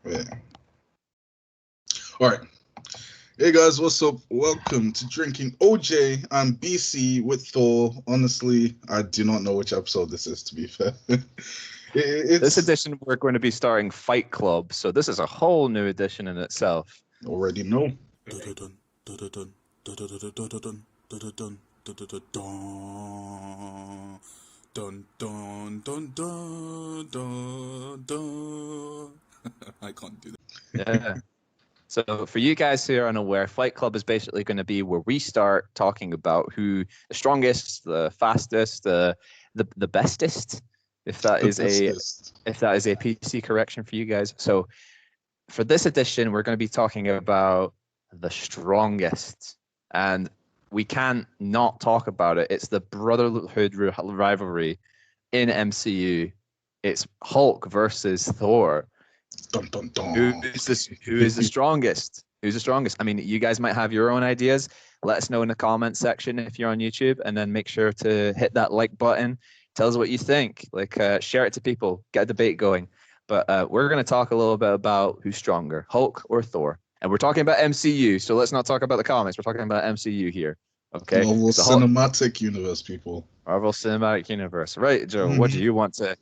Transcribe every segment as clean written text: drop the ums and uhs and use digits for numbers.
Yeah. All right. Hey guys, what's up? Welcome to Drinking OJ. I'm BC with Thor. Honestly, I do not know which episode this is, to be fair. This It's edition, we're going to be starting Fight Club, so this is a whole new edition in itself. already know. I can't do that. Yeah. So for you guys who are unaware, Fight Club is basically going to be where we start talking about who the strongest, the fastest, the bestest, if that The is a bestest. PC correction for you guys. So for this edition, we're going to be talking about the strongest, and we can't not talk about it. It's the brotherhood rivalry in MCU. It's Hulk versus Thor. Dun, dun, dun. Who is the strongest? Who's the strongest? I mean, you guys might have your own ideas. Let us know in the comments section if you're on YouTube, and then make sure to hit that like button. Tell us what you think. Share it to people. Get a debate going. But we're going to talk a little bit about who's stronger, Hulk or Thor. And we're talking about MCU, so let's not talk about the comics. We're talking about MCU here. Okay. Marvel So Cinematic Universe, people. Marvel Cinematic Universe. Right, Joe. What do you want to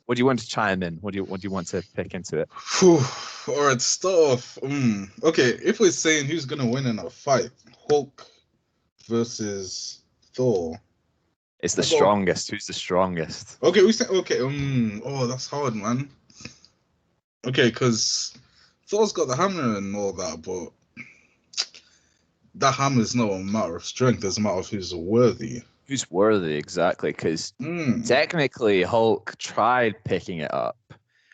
chime in? What do you want to pick into it? Whew. All right, start off. Okay, if we're saying who's gonna win in a fight, Hulk versus Thor. It's the strongest. Who's the strongest? Okay, we say okay. Oh, that's hard, man. Okay, because Thor's got the hammer and all that, but that hammer is not a matter of strength; it's a matter of who's worthy. Who's worthy, exactly? Because technically, Hulk tried picking it up,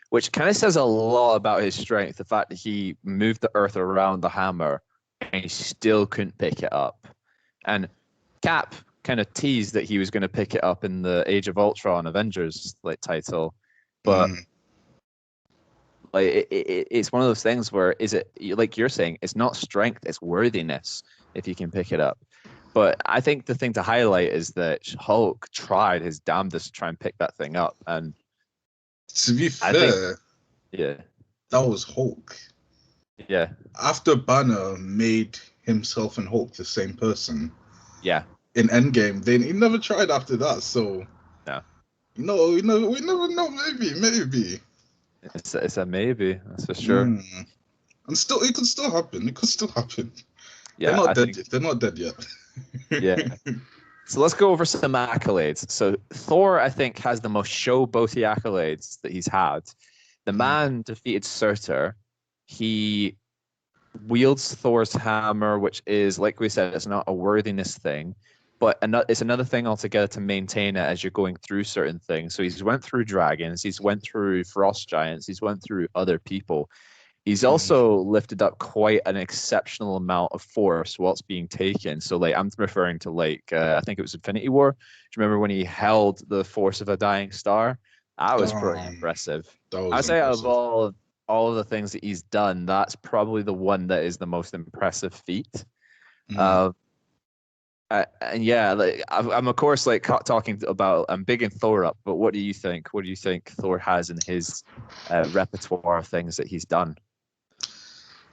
which kind of says a lot about his strength. The fact that he moved the Earth around the hammer and he still couldn't pick it up. And Cap kind of teased that he was going to pick it up in the Age of Ultron Avengers title, but it's one of those things where is it like you're saying, it's not strength, it's worthiness if you can pick it up. But I think the thing to highlight is that Hulk tried his damnedest to try and pick that thing up, and to be fair, that was Hulk. Yeah. After Banner made himself and Hulk the same person. Yeah. In Endgame, then he never tried after that. So. No. We never know. Maybe. It's a maybe. That's for sure. And still, it could still happen. Yeah, They're not dead yet. Yeah. So let's go over some accolades. So Thor, I think, has the most showboaty accolades that he's had. The man defeated Surtur. He wields Thor's hammer, which is, like we said, it's not a worthiness thing, but it's another thing altogether to maintain it as you're going through certain things. So he's went through dragons, he's went through frost giants, he's went through other people. He's also lifted up quite an exceptional amount of force while it's being taken. So, I'm referring to, I think it was Infinity War. Do you remember when he held the force of a dying star? That was pretty impressive. I'd say out of all of the things that he's done, that's probably the one that is the most impressive feat. And yeah, I'm of course talking about, I'm bigging Thor up, but what do you think? What do you think Thor has in his repertoire of things that he's done?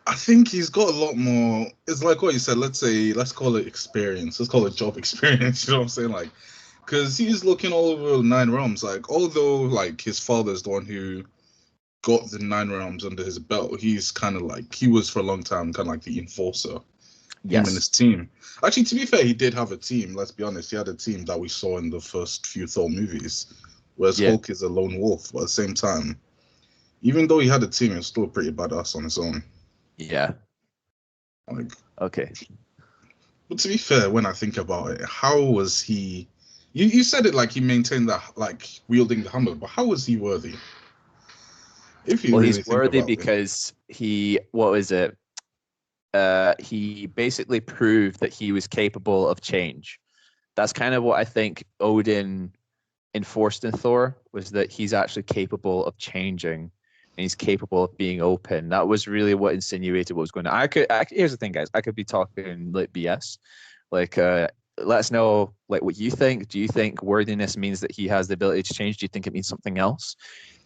I think he's got a lot more. It's like what you said. Let's call it experience. Let's call it job experience. You know what I'm saying? Because he's looking all over 9 realms. Although his father's the one who got the 9 realms under his belt, he's kind of he was for a long time kind of the enforcer. Him and his team. Actually, to be fair, he did have a team. Let's be honest. He had a team that we saw in the first few Thor movies, whereas Hulk is a lone wolf. But at the same time, even though he had a team, he was still pretty badass on his own. Yeah. Okay. But to be fair, when I think about it, how was he? You said it he maintained that wielding the hammer, but how was he worthy? He's worthy because he basically proved that he was capable of change. That's kind of what I think Odin enforced in Thor, was that he's actually capable of changing and he's capable of being open. That was really what insinuated what was going on. Here's the thing, guys. I could be talking BS. Let us know what you think. Do you think worthiness means that he has the ability to change? Do you think it means something else?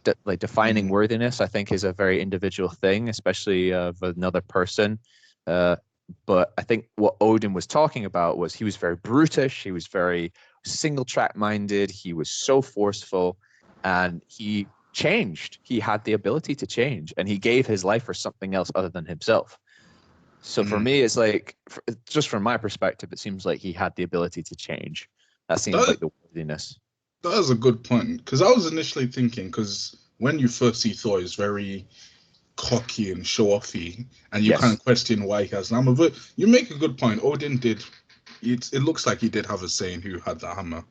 defining worthiness, I think, is a very individual thing, especially of another person. But I think what Odin was talking about was he was very brutish, he was very single track minded, he was so forceful, and he changed. He had the ability to change, and he gave his life for something else other than himself. So for me, it's like, just from my perspective, it seems like he had the ability to change. That seems like the worthiness. That is a good point, because I was initially thinking, because when you first see Thor, he's very cocky and show-offy, and you kind of question why he has an hammer. But you make a good point. Odin did. It looks like he did have a say in who had the hammer.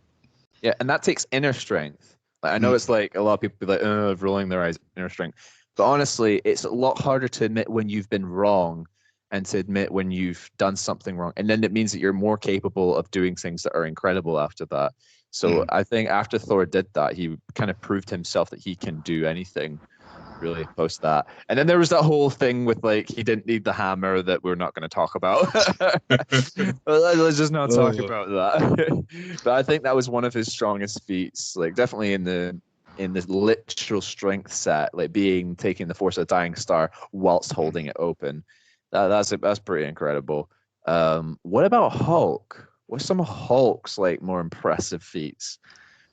Yeah, and that takes inner strength. Like, I know it's like a lot of people be like, rolling their eyes, inner strength. But honestly, it's a lot harder to admit when you've been wrong and to admit when you've done something wrong. And then it means that you're more capable of doing things that are incredible after that. So I think after Thor did that, he kind of proved himself that he can do anything, really, post that. And then there was that whole thing with, like, he didn't need the hammer that we're not going to talk about. Let's just not talk about that. But I think that was one of his strongest feats, like definitely in the literal strength set, like taking the force of a dying star whilst holding it open. That's pretty incredible. What about Hulk? What's some of Hulk's like more impressive feats?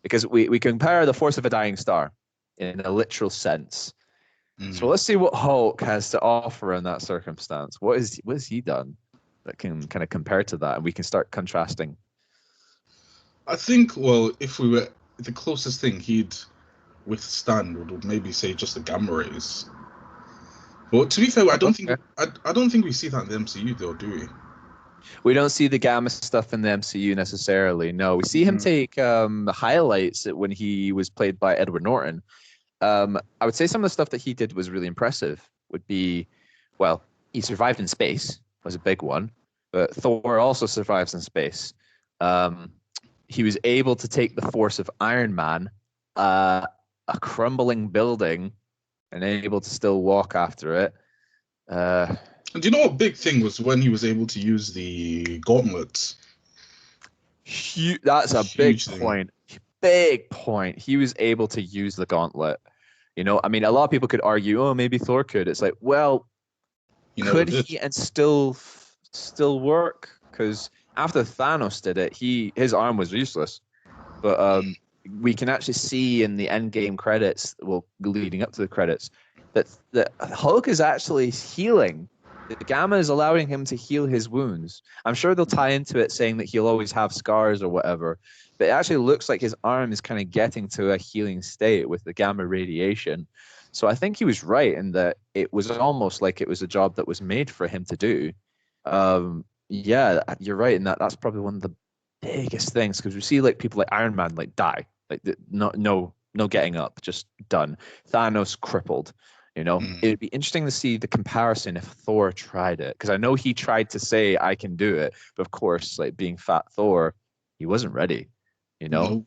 Because we compare the force of a dying star in a literal sense. So let's see what Hulk has to offer in that circumstance. What has he done that can kind of compare to that, and we can start contrasting? I think, well, if we were the closest thing he'd withstand would maybe say just the gamma rays. But to be fair, I don't think we see that in the MCU though, do we? We don't see the gamma stuff in the MCU necessarily. No, we see him take the highlights when he was played by Edward Norton. I would say some of the stuff that he did was really impressive. Would be, well, he survived in space, was a big one, but Thor also survives in space. He was able to take the force of Iron Man, a crumbling building, and able to still walk after it. And do you know what big thing was when he was able to use the gauntlets? That's a big point. Big point. He was able to use the gauntlet. You know, I mean, a lot of people could argue, oh, maybe Thor could. It's like, well, could he and still work? Because after Thanos did it, his arm was useless. But we can actually see in the Endgame credits, well, leading up to the credits, that Hulk is actually healing. The gamma is allowing him to heal his wounds. I'm sure they'll tie into it saying that he'll always have scars or whatever, but it actually looks like his arm is kind of getting to a healing state with the gamma radiation. So I think he was right in that it was almost like it was a job that was made for him to do. Yeah, you're right in that. That's probably one of the biggest things, because we see like people like Iron Man like die, like no getting up, just done. Thanos crippled. You know, it'd be interesting to see the comparison if Thor tried it, because I know he tried to say I can do it, but of course, like being fat Thor, he wasn't ready. You know,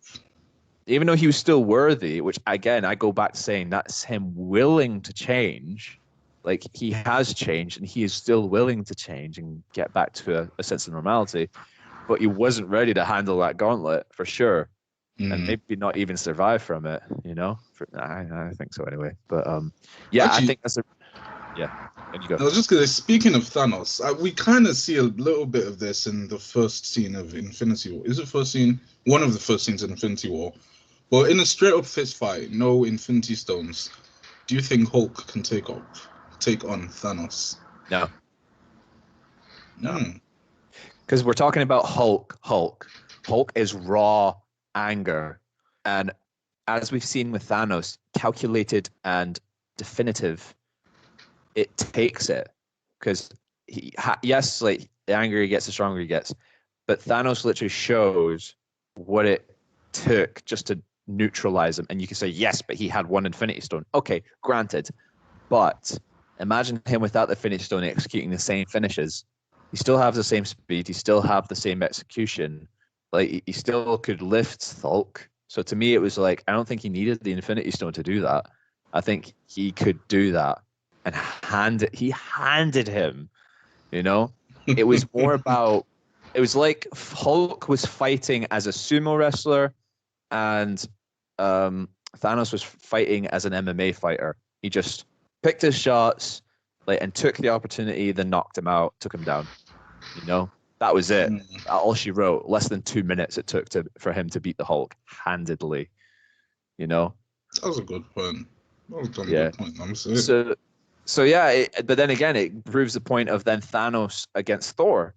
even though he was still worthy, which again I go back to saying that's him willing to change. Like, he has changed and he is still willing to change and get back to a sense of normality, but he wasn't ready to handle that gauntlet for sure. And maybe not even survive from it, you know. I think so anyway. But yeah, actually, I think that's And you go. I was just gonna say, speaking of Thanos, we kind of see a little bit of this in the first scene of Infinity War. Is it first scene? One of the first scenes in Infinity War. Well, in a straight up fist fight, no Infinity Stones. Do you think Hulk can take on Thanos? No. Because we're talking about Hulk. Hulk is raw anger, and as we've seen with Thanos, calculated and definitive. It takes it, because yes, like the angrier he gets, the stronger he gets, but Thanos literally shows what it took just to neutralize him. And you can say, yes, but he had one Infinity Stone. Okay, granted, but imagine him without the Infinity Stone executing the same finishes. He still has the same speed. He still have the same execution. Like, he still could lift Hulk. So to me, it was like, I don't think he needed the Infinity Stone to do that. I think he could do that. And he handed him, you know? It was more about, it was like Hulk was fighting as a sumo wrestler, and Thanos was fighting as an MMA fighter. He just picked his shots, and took the opportunity, then knocked him out, took him down. That was it. All she wrote. Less than 2 minutes it took for him to beat the Hulk handedly. That was a good point. That was a good point. I'm saying. So yeah, but then again, it proves the point of then Thanos against Thor,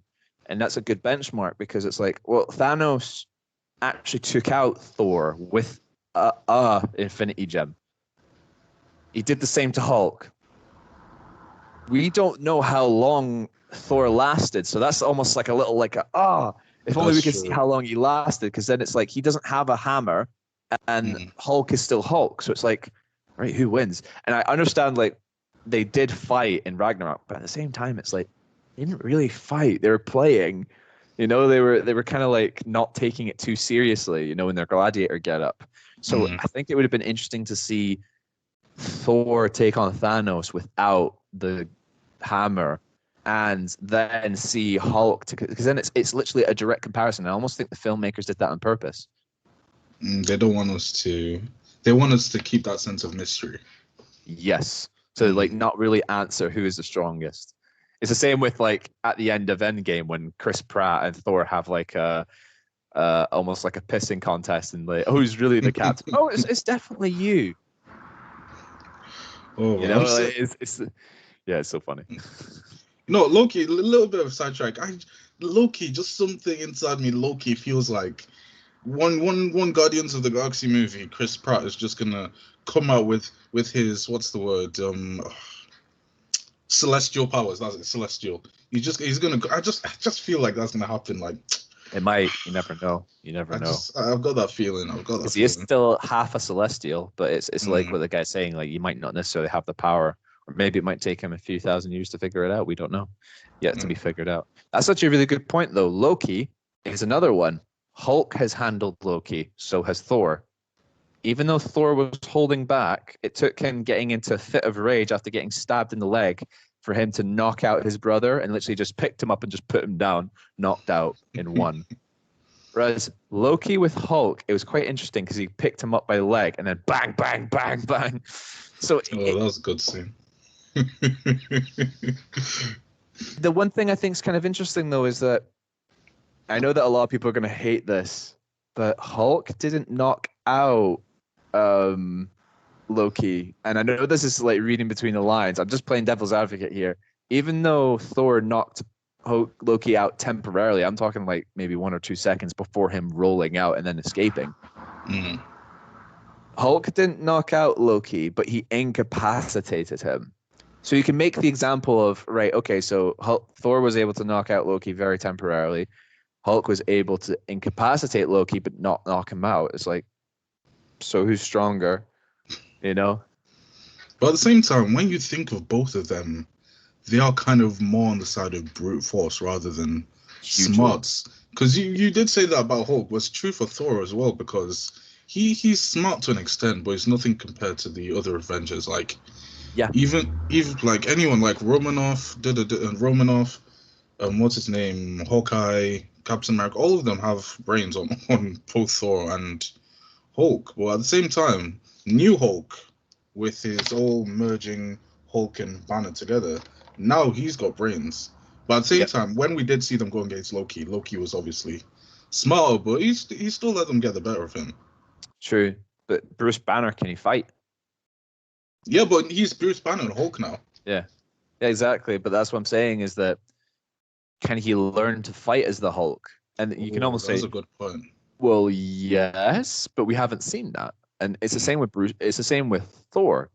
and that's a good benchmark because it's like, well, Thanos actually took out Thor with a Infinity Gem. He did the same to Hulk. We don't know how long Thor lasted, so that's almost like a little if only we could see how long he lasted, because then it's like he doesn't have a hammer, and Hulk is still Hulk, so it's like, right, who wins? And I understand they did fight in Ragnarok, but at the same time, it's like they didn't really fight. They were playing, they were kind of not taking it too seriously, in their gladiator getup. So I think it would have been interesting to see Thor take on Thanos without the hammer, and then see Hulk, because then it's literally a direct comparison. I almost think the filmmakers did that on purpose. They don't want us to. They want us to keep that sense of mystery. Yes. So not really answer who is the strongest. It's the same with at the end of Endgame when Chris Pratt and Thor have almost like a pissing contest, and who's really the captain? Oh, it's definitely you. Oh, it's so funny. Loki, a little bit of sidetrack. Loki, just something inside me. Loki feels like one Guardians of the Galaxy movie. Chris Pratt is just gonna come out with his, what's the word? Celestial powers. That's it. Celestial. He's gonna. I just feel like that's gonna happen. It might. You never know. I've got that feeling. Because he is still half a Celestial, but it's like what the guy's saying. You might not necessarily have the power, or maybe it might take him a few thousand years to figure it out. We don't know. Yet to be figured out. That's such a really good point, though. Loki is another one. Hulk has handled Loki, so has Thor. Even though Thor was holding back, it took him getting into a fit of rage after getting stabbed in the leg for him to knock out his brother, and literally just picked him up and just put him down, knocked out in one. Whereas Loki with Hulk, it was quite interesting because he picked him up by the leg and then bang, bang, bang, bang. So that was a good scene. The one thing I think is kind of interesting, though, is that I know that a lot of people are going to hate this, but Hulk didn't knock out Loki. And I know this is reading between the lines. I'm just playing devil's advocate here. Even though Thor knocked Loki out temporarily, I'm talking maybe 1 or 2 seconds before him rolling out and then escaping. Hulk didn't knock out Loki, but he incapacitated him. So you can make the example of, right, okay, so Thor was able to knock out Loki very temporarily. Hulk was able to incapacitate Loki, but not knock him out. It's so who's stronger? But at the same time, when you think of both of them, they are kind of more on the side of brute force rather than smarts. Because you did say that about Hulk. Was true for Thor as well, because he's smart to an extent, but he's nothing compared to the other Avengers. Even anyone Romanoff, what's his name, Hawkeye, Captain America, all of them have brains on both Thor and Hulk. But at the same time, New Hulk, with his all merging Hulk and Banner together, now he's got brains. But at the same time, when we did see them go against Loki was obviously smarter, but he still let them get the better of him. True, but Bruce Banner, can he fight? Yeah, but he's Bruce Banner and Hulk now. Yeah, exactly. But that's what I'm saying, is that can he learn to fight as the Hulk? And you can almost say that's a good point. Well, yes, but we haven't seen that. And it's the same with Bruce. It's the same with Thor.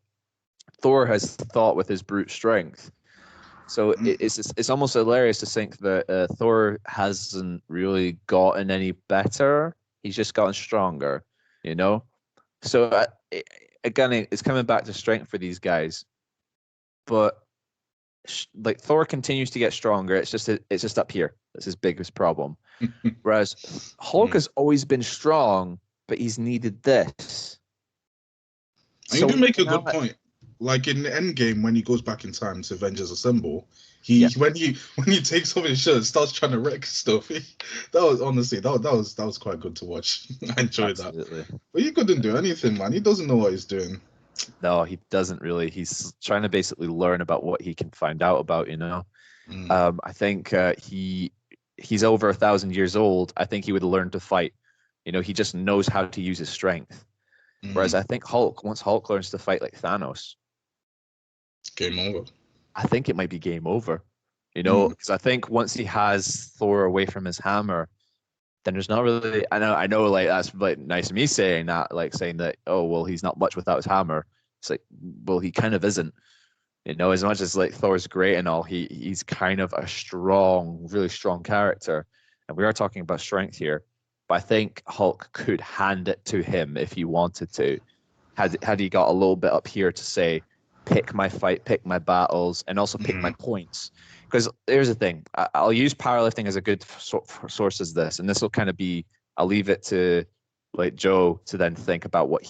Thor has thought with his brute strength. So it's almost hilarious to think that Thor hasn't really gotten any better. He's just gotten stronger, So again, it's coming back to strength for these guys. But Thor continues to get stronger. It's just up here. That's his biggest problem. Whereas Hulk has always been strong, but he's needed this. And you do make a good point. like in Endgame when he goes back in time to Avengers Assemble, when he takes off his shirt and starts trying to wreck stuff. That was honestly that was quite good to watch. I enjoyed Absolutely. that. But he couldn't do anything, man. He doesn't know what he's doing. No, he doesn't really. He's trying to basically learn about what he can find out about, I think he's over 1,000 years old. I think he would learn to fight. He just knows how to use his strength. Whereas I think once Hulk learns to fight like Thanos, game over. I think it might be game over. Because I think once he has Thor away from his hammer, then there's not really. I know, like that's like nice of me saying that, like saying that, oh well, he's not much without his hammer. It's like, well, he kind of isn't. As much as like Thor's great and all, he's kind of a really strong character, and we are talking about strength here. But I think Hulk could hand it to him if he wanted to, had he got a little bit up here to say, pick my fight, pick my battles, and also pick my points. Because here's the thing, I'll use powerlifting as a good source as this, and this will kind of be, I'll leave it to like Joe to then think about what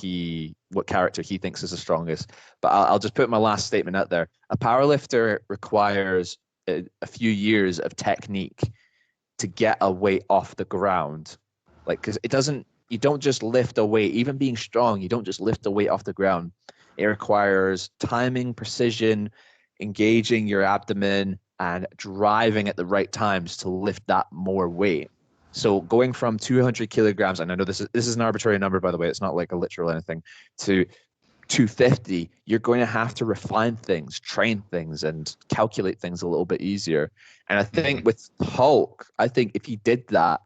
character he thinks is the strongest. But I'll just put my last statement out there. A powerlifter requires a few years of technique to get a weight off the ground. Like, because you don't just lift a weight, even being strong, you don't just lift a weight off the ground. It requires timing, precision, engaging your abdomen, and driving at the right times to lift that more weight. So going from 200 kilograms, and I know this is an arbitrary number, by the way, it's not like a literal anything, to 250, you're going to have to refine things, train things, and calculate things a little bit easier. And I think with Hulk, I think if he did that,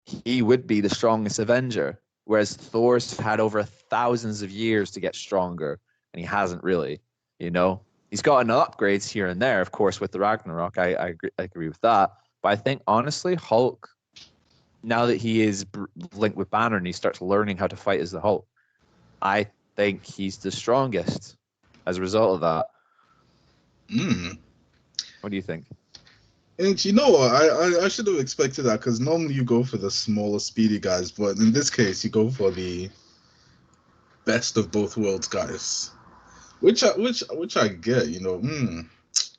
he would be the strongest Avenger. Whereas Thor's had over thousands of years to get stronger, and he hasn't really, He's gotten upgrades here and there, of course, with the Ragnarok. I agree with that. But I think, honestly, Hulk, now that he is linked with Banner and he starts learning how to fight as the Hulk, I think he's the strongest as a result of that. What do you think? And you know what? I should have expected that, because normally you go for the smaller, speedy guys, but in this case, you go for the best of both worlds guys, which I get,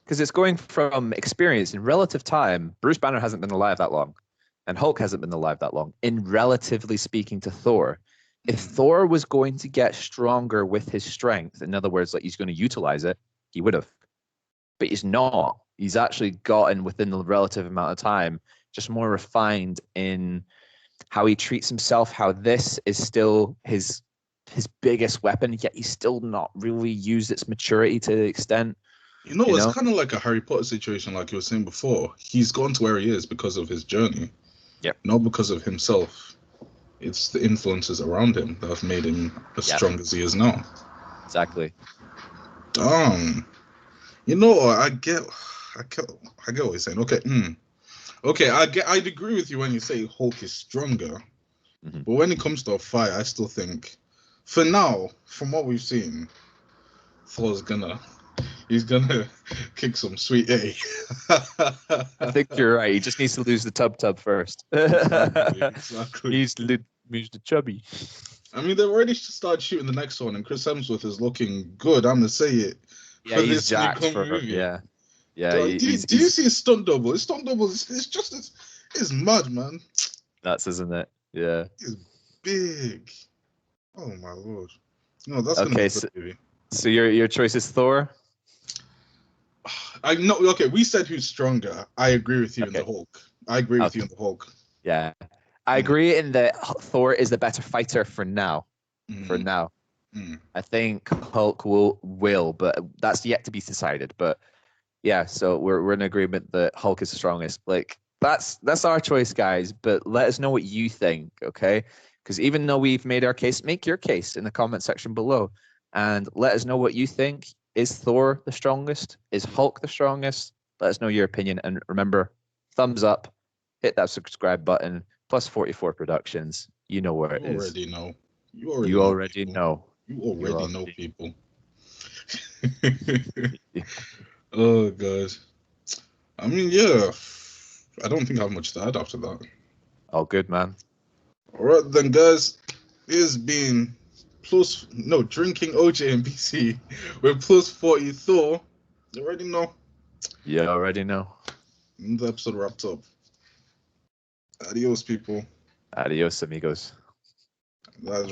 Because it's going from experience in relative time. Bruce Banner hasn't been alive that long, and Hulk hasn't been alive that long. In relatively speaking to Thor, if Thor was going to get stronger with his strength, in other words, like he's going to utilize it, he would have. But he's not. He's actually gotten within the relative amount of time, just more refined in how he treats himself, how this is still his biggest weapon, yet he's still not really used its maturity to the extent. It's kind of like a Harry Potter situation, like you were saying before. He's gone to where he is because of his journey. Yep. Not because of himself. It's the influences around him that have made him as strong as he is now. Exactly. Damn. I get what you're saying. Okay. Okay, I'd agree with you when you say Hulk is stronger. But when it comes to a fight, I still think, for now, from what we've seen, Thor's he's gonna kick some sweet A. I think you're right. He just needs to lose the tub first. Exactly. He needs to lose the chubby. I mean, they've already started shooting the next one, and Chris Hemsworth is looking good. I'm gonna say it. Yeah, he's jacked for movie. Yeah. Did you see his stunt double? His stunt double it's mad, man. Nuts, isn't it? Yeah. He's big. Oh my lord. No, that's gonna be a good movie. So your choice is Thor? Okay, we said who's stronger. I agree with you in the Hulk. I agree with you in the Hulk. Yeah. I agree in that Thor is the better fighter for now. For now. I think Hulk will, but that's yet to be decided. But yeah, so we're in agreement that Hulk is the strongest. Like that's our choice, guys. But let us know what you think, okay? Because even though we've made our case, make your case in the comment section below, and let us know what you think. Is Thor the strongest? Is Hulk the strongest? Let us know your opinion, and remember, thumbs up, hit that subscribe button. Plus FortyThor Productions. You know where it is. You already know. You already know people. Oh, God. I mean, yeah. I don't think I have much to add after that. All good, man. All right, then, guys. It has been drinking OJ and BC with plus 40 Thor. You already know. You already know. And the episode wrapped up. Adios, people. Adios, amigos. That